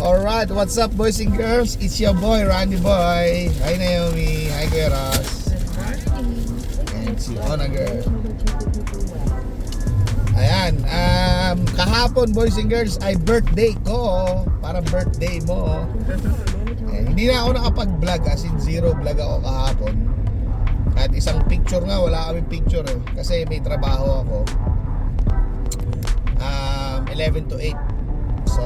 Alright, what's up boys and girls? It's your boy, Randy Boy. Hi Naomi, hi Kuya Ross. And si Ona Girl. Ayan, kahapon boys and girls ay birthday ko. Para birthday mo. Hindi na ako nakapag-vlog, as in zero vlog ako kahapon. At isang picture nga, wala kaming picture kasi may trabaho ako 11 to 8. So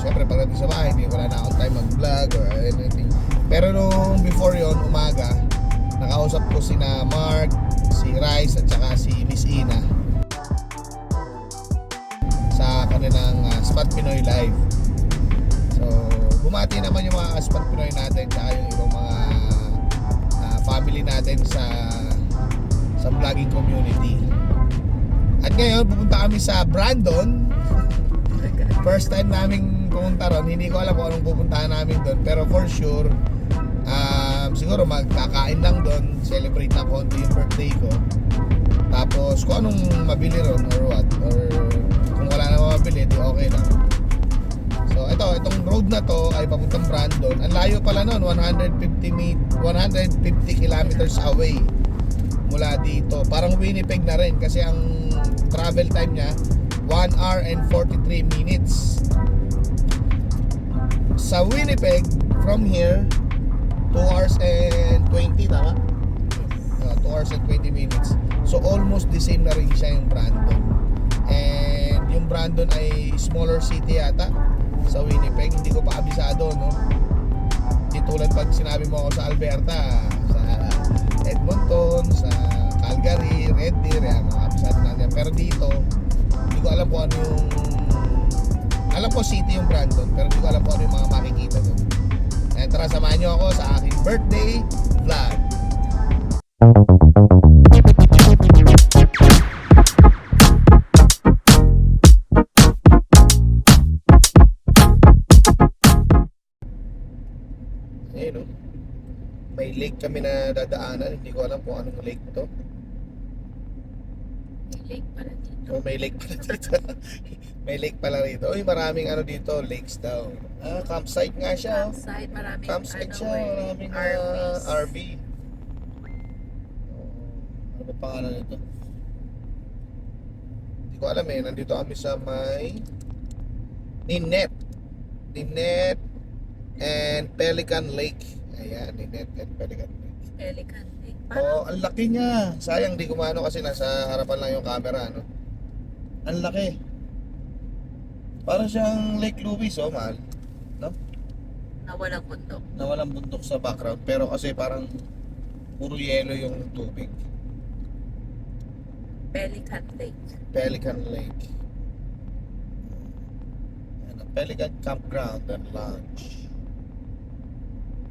syempre pagdating sa bahay, wala na akong time mag-vlog or anything. Pero nung before yon, umaga, nakausap ko sina Mark, si Rice at saka si Miss Ina sa kanilang Spot Pinoy Live. So bumati naman yung mga Spot Pinoy natin saka yung ibang mga family natin sa vlogging community. At ngayon pupunta kami sa Brandon. First time naming pumunta ron. Hindi ko alam kung anong pupuntahan namin doon, pero for sure siguro magkakain lang doon, celebrate na konti yung birthday ko. Tapos kung anong mabili ron or what, or kung wala na mabili, di okay lang. So itong road na to ay papuntang Brandon. Ang layo pala noon, 150 kilometers away mula dito. Parang Winnipeg na rin kasi ang travel time niya 1 hour and 43 minutes. Sa Winnipeg from here 2 hours and 20, tama? 2 hours and 20 minutes. So almost the same na rin siya yung Brandon. And yung Brandon ay smaller city yata sa Winnipeg. Hindi ko pa kabisado, no? Hindi tulad pag sinabi mo ako sa Alberta, sa Edmonton, sa Calgary, Red Deer, yan, mga kabisado natin. Pero dito, hindi ko alam kung ano yung, alam ko city yung Brandon, pero hindi ko alam kung ano yung mga makikita doon. Kaya tara, samahan nyo ako sa aking birthday vlog. Ayun, may lake kami na dadaanan. Hindi ko alam kung anong lake to. Lake pala dito. Oh, may lake pala dito. May lake pala rito. Uy, maraming ano dito, lakes daw. Campsite nga siya. Campsite, maraming Campsite siya, maraming RVs. RV. Ano ba pangalan nito? Hindi ko alam nandito kami sa may Ninette and Pelican Lake. Ayan, Ninette and Pelican Lake. Pelican Lake. Oh, ang laki niya. Sayang di kumano kasi nasa harapan lang yung camera, no? Ang laki. Parang siyang Lake Louise, mahal. No? Na walang bundok. Na walang bundok sa background, pero kasi parang puro yelo yung tubig. Pelican Lake. Pelican Lake. Ayan, Pelican Campground and Lounge.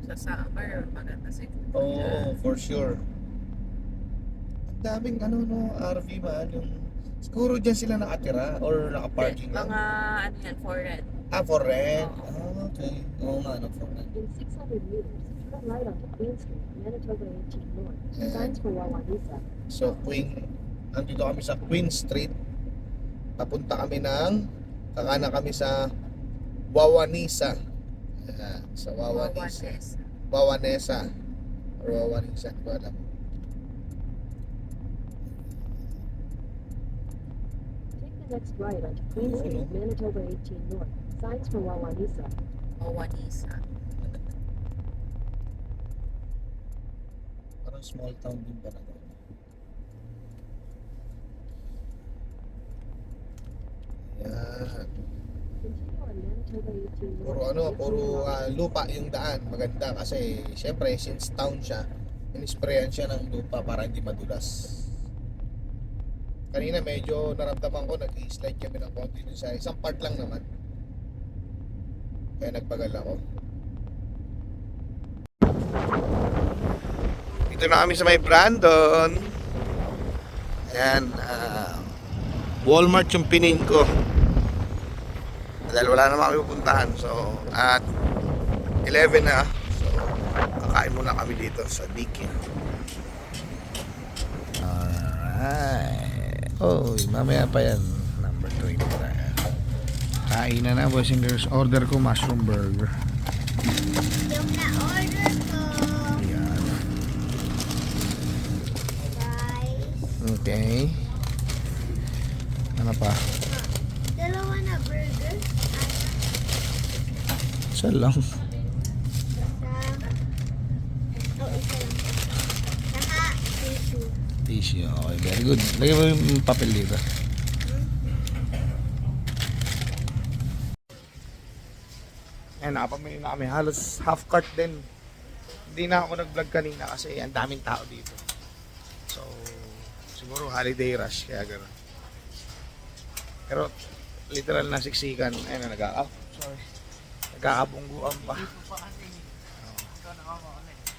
Sa summer, maganda siguro. Oh, for sure. Ang daming RV man. Siguro dyan sila nakatira or nakaparking lang. Mga ano yan, for rent. For rent? Oo. Okay. Oo nga, for rent. In 600 meters, turn right onto Queen Street, Manitoba 18 North. Signs for Wawanisa. So, andito kami sa Queen Street. Papunta kami kakana kami sa Wawanisa. Ayan, sa Wawanisa. Wawanesa. Or Wawanisa, hindi ko alam. Take the next right onto Queen Street, Manitoba 18 North. Signs for Wawanisa. Wawanisa. Parang small town din ba na to? Ayan. Continue on Manitoba 18 North. Puro lupa yung daan. Maganda kasi syempre since town siya, in-sprayan siya ng lupa para hindi madulas. Kanina medyo naramdaman ko nag-slide kami ng konti dun sa isang part lang naman. Kaya nagbagal ako. Dito na kami sa may Brandon. Ayan, Walmart yung pinin ko. Dahil wala naman kami pupuntahan. So, at 11 na. So, kakain muna kami dito sa Dikin. Alright. Oh, mamaya pa yan. Number 20 na yan. Kainan na boys and girls. Order ko mushroom burger. Yung na-order ko. Yan. Guys. Okay. Ano pa? Dalawa na burger. Isa lang. Isa. Oh, isa lang. Saka tissue. Tissue. Okay, very good. Lagyan mo yung papel dito. Ayan, nakapamili na kami. Halos half cart din. Hindi na ako nag-vlog kanina kasi ang daming tao dito. So, siguro holiday rush. Kaya gano'n. Pero, literal na siksikan. Ayan na, nagkakabungguan pa.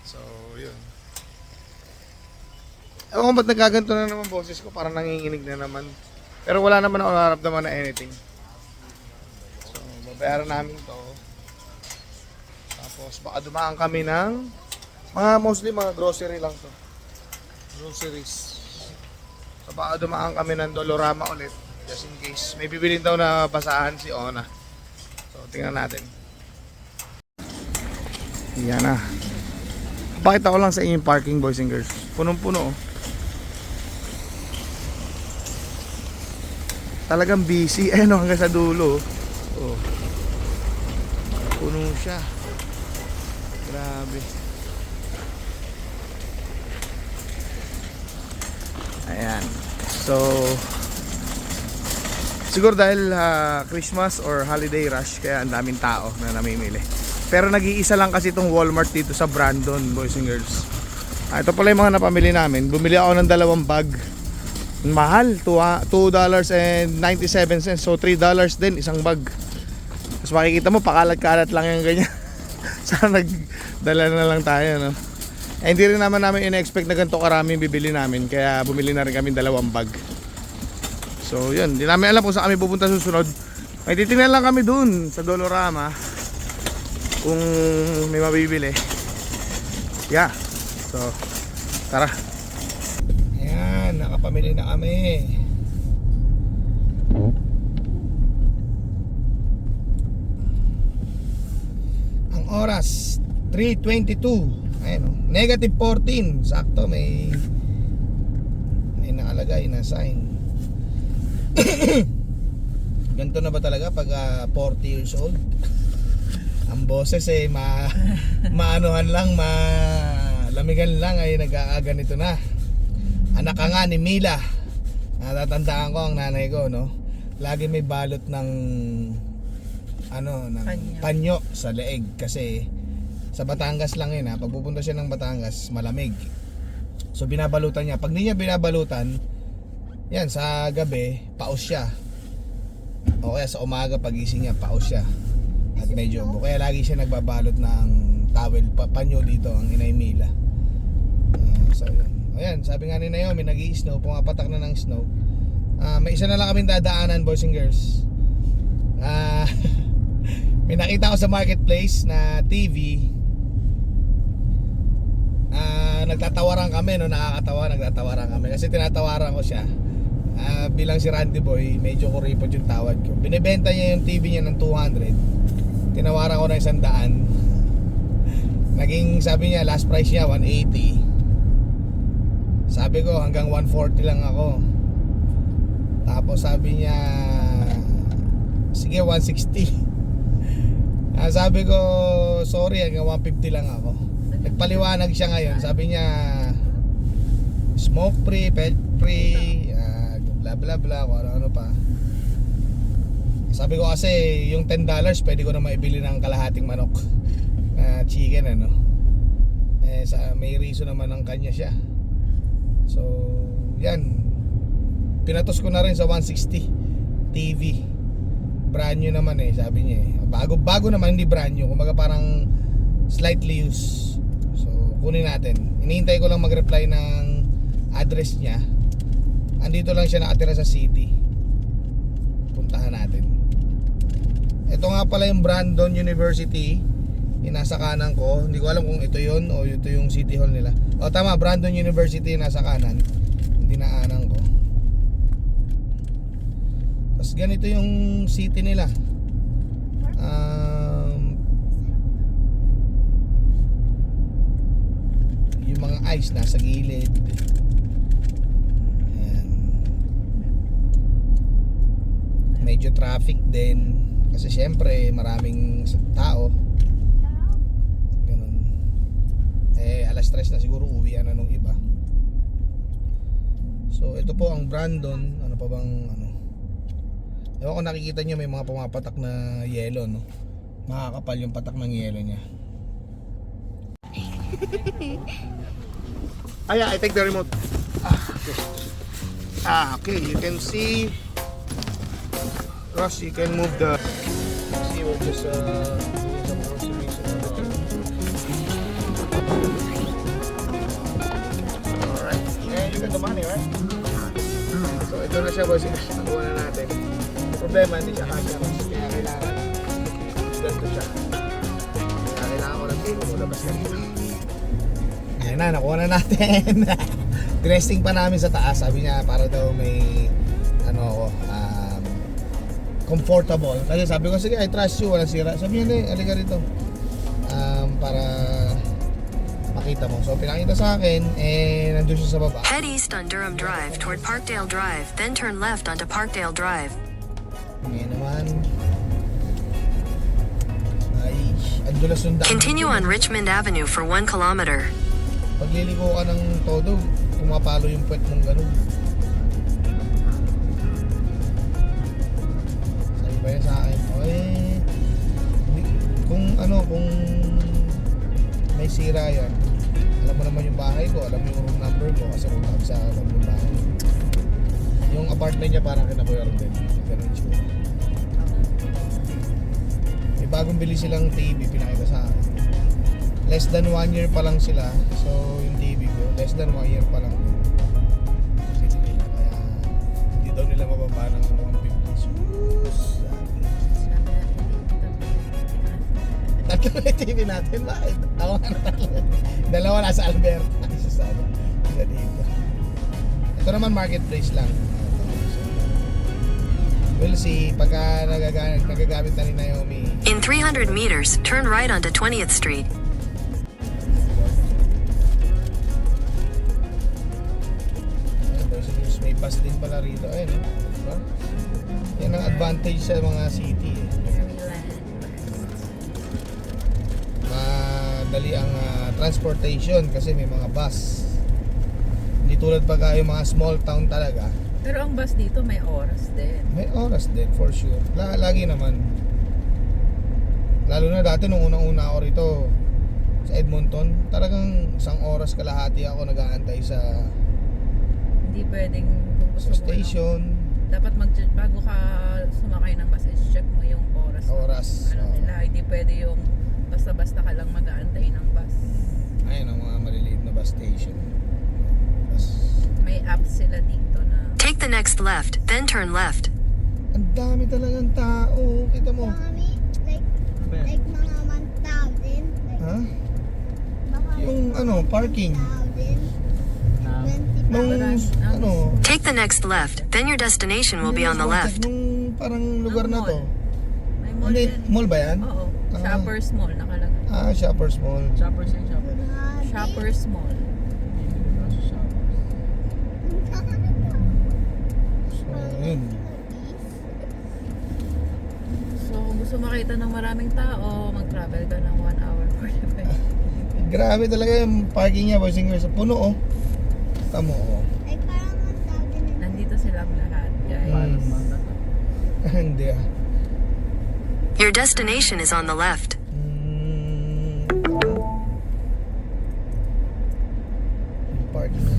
So, yun. Ewan ko ba't nagkaganto na naman boses ko. Parang nanginginig na naman. Pero wala naman ako nararamdaman na anything. So, babayaran namin to. Tapos baka dumaan kami ng mostly mga grocery lang to. Groceries. So baka dumaan kami ng Dolorama ulit. Just in case. May bibilin daw na basahan si Ona. So tingnan natin. Yan na. Pakita ko lang sa inyo yung parking boys and girls. Punong-puno oh. Talagang busy. Ayun hanggang sa dulo. Oh. Puno siya. Grabe. Ayan. So, siguro dahil Christmas or holiday rush, kaya ang daming tao na namimili. Pero nag-iisa lang kasi itong Walmart dito sa Brandon, boys and girls. Ito pala yung mga napamili namin. Bumili ako ng 2 bag. Mahal, $2.97. So $3 din isang bag. Tapos makikita mo, pakalat-kalat lang yung ganyan. Sana nagdala na lang tayo, no? Eh, hindi rin naman namin in-expect na ganito karami bibili namin. Kaya bumili na rin kami 2 bag. So yun, hindi namin alam kung saan kami pupunta susunod. May titingnan lang kami dun sa Dolorama kung may mabibili. Yeah. So, tara. Ayan, nakapamili na kami. Ang oras 3:22. Ayun oh. Negative 14. Sakto, may nakalagay na sign. Ganito na ba talaga pag 40 years old? Ang boses maanuhan lang, malamigan lang ay nagkakaganito na. Anak ka nga ni Mila. Natatandaan ko ang nanay ko, no? Lagi may balot ng ng panyo sa leeg kasi sa Batangas lang yun ha. Pag pupunta siya ng Batangas, malamig. So binabalutan niya. Pag hindi niya binabalutan, yan sa gabi, paus siya. O kaya sa umaga pagising niya, paus siya. At medyo kaya lagi siya nagbabalot ng towel, panyo dito ang Inay Mila. So yun. Ayan, sabi nga ni Naomi, nag-i-snow, pumapatak na ng snow. May isa na lang kaming dadaanan, boys and girls. May nakita ko sa marketplace na TV. Nagtatawaran kami, no? Nakakatawa, nagtatawaran kami kasi tinatawaran ko siya. Bilang si Randy Boy, medyo kuripot yung tawad ko. Binibenta niya yung TV niya ng 200. Tinawaran ko ng 100. Naging, sabi niya, last price niya 180. Sabi ko hanggang 140 lang ako. Tapos sabi niya, sige 160. Sabi ko, sorry, hanggang 150 lang ako. Nagpaliwanag siya ngayon. Sabi niya, smoke free, pet free, bla bla bla, kung ano pa. Sabi ko kasi yung $10 pwede ko na maibili ng kalahating manok na chicken, ano. May reason naman ng kanya siya. So yan, pinatos ko na rin sa 160 TV. Brand new naman sabi niya bago naman, hindi brand new, kumbaga parang slightly used. So kunin natin. Hinihintay ko lang mag-reply ng address niya. Andito lang siya nakatira sa city. Puntahan natin. Ito nga pala yung Brandon University. Yung nasa kanan ko. Hindi ko alam kung ito yun o ito yung city hall nila. O tama, Brandon University nasa kanan. Hindi naanan ko. Tapos ganito yung city nila. ice nasa gilid. Ayan. Medyo traffic din kasi syempre maraming tao. Ganun. Alas 3 na siguro uwian na nung iba. So ito po ang Brandon. Ano pa bang ano? Ewan ko, nakikita nyo may mga pumapatak na yelo, no? Makakapal yung patak ng yelo niya. I take the remote. Okay, you can see. Ross, you can move the. See, we're just doing some groceries. Alright, yeah, you got the money, right? So ito na siya, boss. Nakuha na natin. Problema, hindi siya kasya kasi kaya kailangan ganito siya. Kaya kailangan ko ng table mo, labas ka dito. Ayan na, nakuha na natin. Dressing pa namin sa taas. Sabi niya para daw may comfortable. Kasi sabi ko, sige, I trust you, walang sira. Sabi niya, halika rito. Para makita mo. So pinakita sa akin, nandun siya sa baba. Head east on Durham Drive toward Parkdale Drive, then turn left onto Parkdale Drive. Ngayon naman ay ang dulas ng daan. Continue on Richmond Avenue for 1 kilometer. Pagliliko ka ng todo, pumapalo yung puwet mong ganun. Sabi ba yan sa akin, kung may sira yan, alam mo naman yung bahay ko, alam mo yung room number ko kasi room number sa loob ng bahay. Yung apartment niya parang kinakuya rin din. Ganun siya. May bagong bili silang TV, pinakita sa akin. Less than 1 year pa lang sila. So yung TV ko, less than 1 year pa lang din. Bili nila, kaya hindi daw nila mababa ng 150. Tatlo na yung TV natin, bakit? Ako nga na tatlo. Dalawa nasa Alberta, isa sa ano, isa dito. Ito naman marketplace lang. We'll see, pagka nagagamit na ni Naomi. In 300 meters, turn right onto 20th Street. May bus din pala rito. Ayun, diba? Yan ang advantage sa mga city. Madali ang transportation kasi may mga bus. Hindi tulad pagka yung mga small town talaga. Pero ang bus dito may oras din. May oras din for sure. Lagi naman. Lalo na dati nung unang-una ako rito sa Edmonton, talagang 1 oras kalahati ako nag-aantay sa Hindi pwedeng kung gusto mo station. dapat bago ka sumakay ng bus, check mo yung oras. Oras. Ano nila, hindi pwede yung basta-basta ka lang mag-aantay ng bus. Ayun ang mga maliliit na bus station. May app sila dito na Take the next left, then turn left. Ang dami talagang tao. Kita mo. Mami, like mga 1,000. Like, Ha? baka Yung parking. 1,000. 20,000. Nung Take the next left, then your destination will be on the left. Nung parang lugar na to. may mall Hindi, din. mall ba yan? Oo. Ah. Shoppers Mall nakalagay. Shoppers Mall. Shoppers So, Mall. yun. So kung gusto makita ng maraming tao, mag-travel ka ng 1 hour 45. Grabe talaga yung parking niya, boys and girls. Puno, oh. Tamo, oh. Like parang 1,000. Nandito silang lahat, guys. Hindi, ah. Your destination is on the left. Yung parking niya.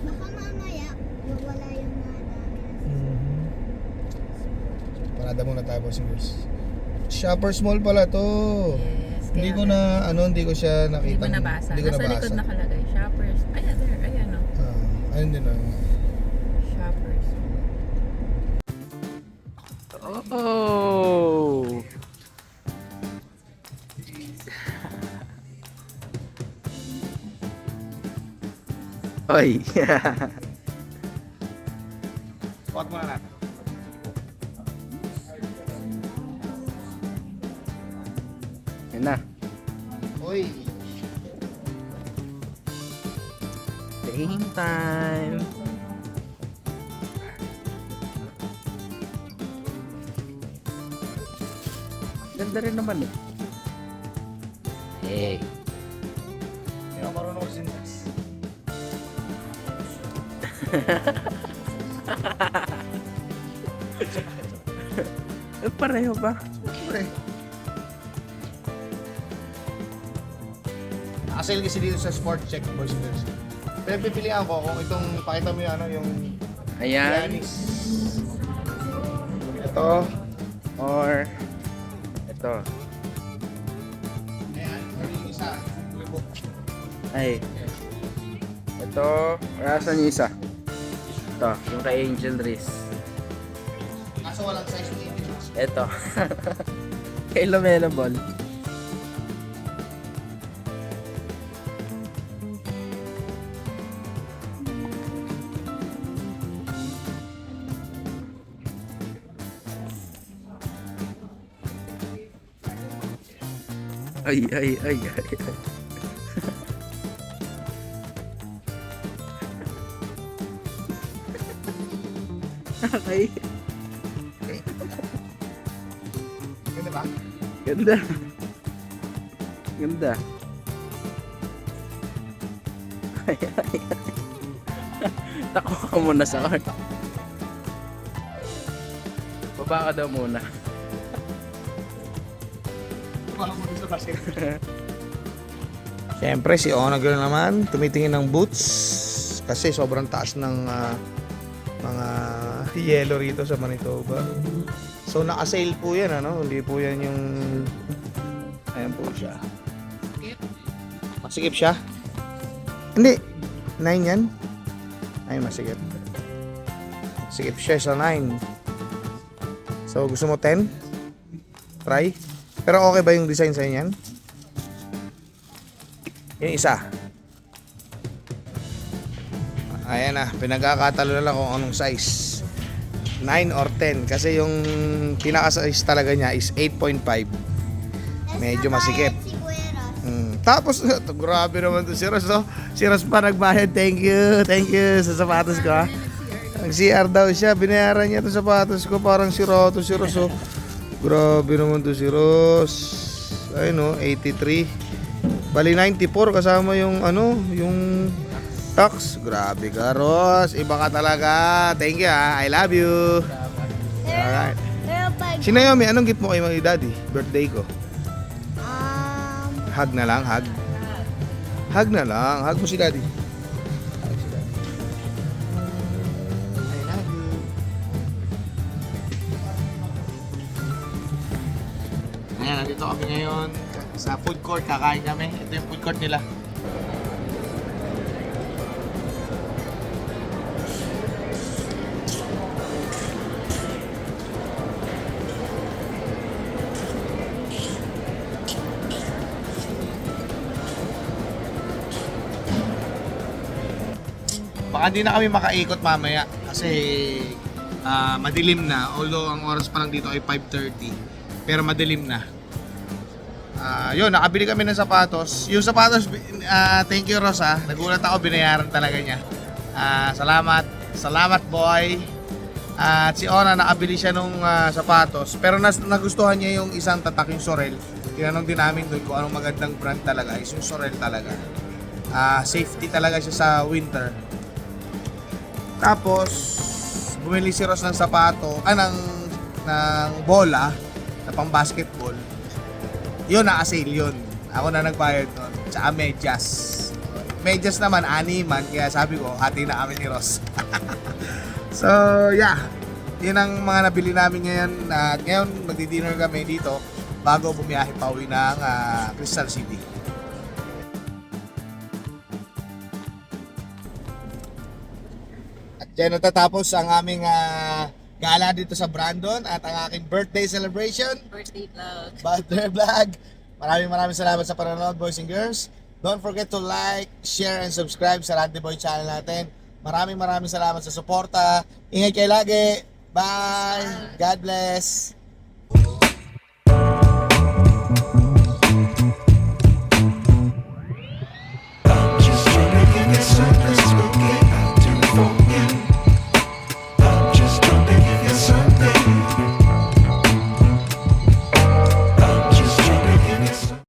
Baka mamaya, mawala yung mga dami. Parada muna tayo, boys and girls. Shoppers Mall pala to. Yes. Hindi kaya ko ganun. hindi ko siya Hindi nakita. mo nabasa. Hindi ko Nasa nabasa. likod nakalagay. Shoppers. Ayan, there. Ayan, oh. Ayun din, oh. Shoppers. Oh. Oy. Wag mo na. Yan na. Uy. Game time. Ganda rin naman eh. Hey. Hindi ako marunong mag-syntax. Pareho ba? Pre. Nakasail kasi dito sa sport check, boys and girls. Pero pipilian ko kung itong, pakita mo yung ano, yung Ayan. Yanis. Ito. Or ito. Ayan, yung isa. Rebook. Ay. Ito. Asan yung isa? Ito. Yung kay Angel Reese. Kaso walang size ni Angel. Ito. Kay Lamelo Ball. Ay. Okay. Ganda ba? Ganda. Ganda. Ay. Tako ka muna sa cart. Baba ka daw muna. Siyempre si Ona Girl naman tumitingin ng boots kasi sobrang taas ng mga yellow rito sa Manitoba. So naka-sale po yan, ano? Hindi po yan yung ayan po siya. Masikip siya? Hindi. 9 yan? Ay, masikip. Masikip siya sa 9. So gusto mo 10? Try? Pero okay ba yung design sa inyo yan? Yung isa. Ayan na, pinagkakatalo na lang kung anong size. 9 or 10 kasi yung pinaka-size talaga niya is 8.5. Medyo masikip. Si Kuya Ross. Tapos, grabe naman to si Ross, no? Si Ross pa nagbayad, thank you sa sapatos ko, ha? Nag-CR daw siya, binayaran niya to sapatos ko, parang si Ross, oh. Grabe naman to si Ross. Ayun, no, 83. Bali 94 kasama yung ano, yung tax. Grabe ka, Ross. Iba ka talaga. Thank you, ha. I love you. Alright. Pero pag, Si Naomi, anong gift mo kay mga daddy? Birthday ko. um, Hug na lang, hug. Hug na lang. Hug mo si daddy. Hug si daddy. I love you. Ayan, nandito kami ngayon sa food court. Kakain kami. Ito yung food court nila. Baka hindi na kami makaikot mamaya kasi madilim na. Although ang oras pa lang dito ay 5:30, pero madilim na. Yun, nakabili kami ng sapatos. Yung sapatos, thank you Ross, ha. Nagulat ako, binayaran talaga niya. Salamat boy. At si Ona, nakabili siya nung sapatos. Pero nagustuhan niya yung isang tatak, yung Sorel. Tinanong din namin doon kung anong magandang brand talaga. Is yung Sorel talaga. Safety talaga siya sa winter. Tapos, bumili si Ross ng sapato, ng bola, na pang basketball. Yun, naka-sale yun. Ako na nagbayad nun. Tsaka medyas. Medyas naman, 6 kaya sabi ko, hati na kami ni Ross. So, yeah. Yun ang mga nabili namin ngayon. At ngayon, magdi-dinner kami dito bago bumiyahe pa uwi ng Crystal City. At dyan natatapos ang aming gala dito sa Brandon at ang aking birthday celebration. Birthday vlog. Birthday vlog. Maraming salamat sa panonood, boys and girls. Don't forget to like, share, and subscribe sa Randy Boy channel natin. Maraming salamat sa suporta. Ingat kayo lagi. Bye. God bless.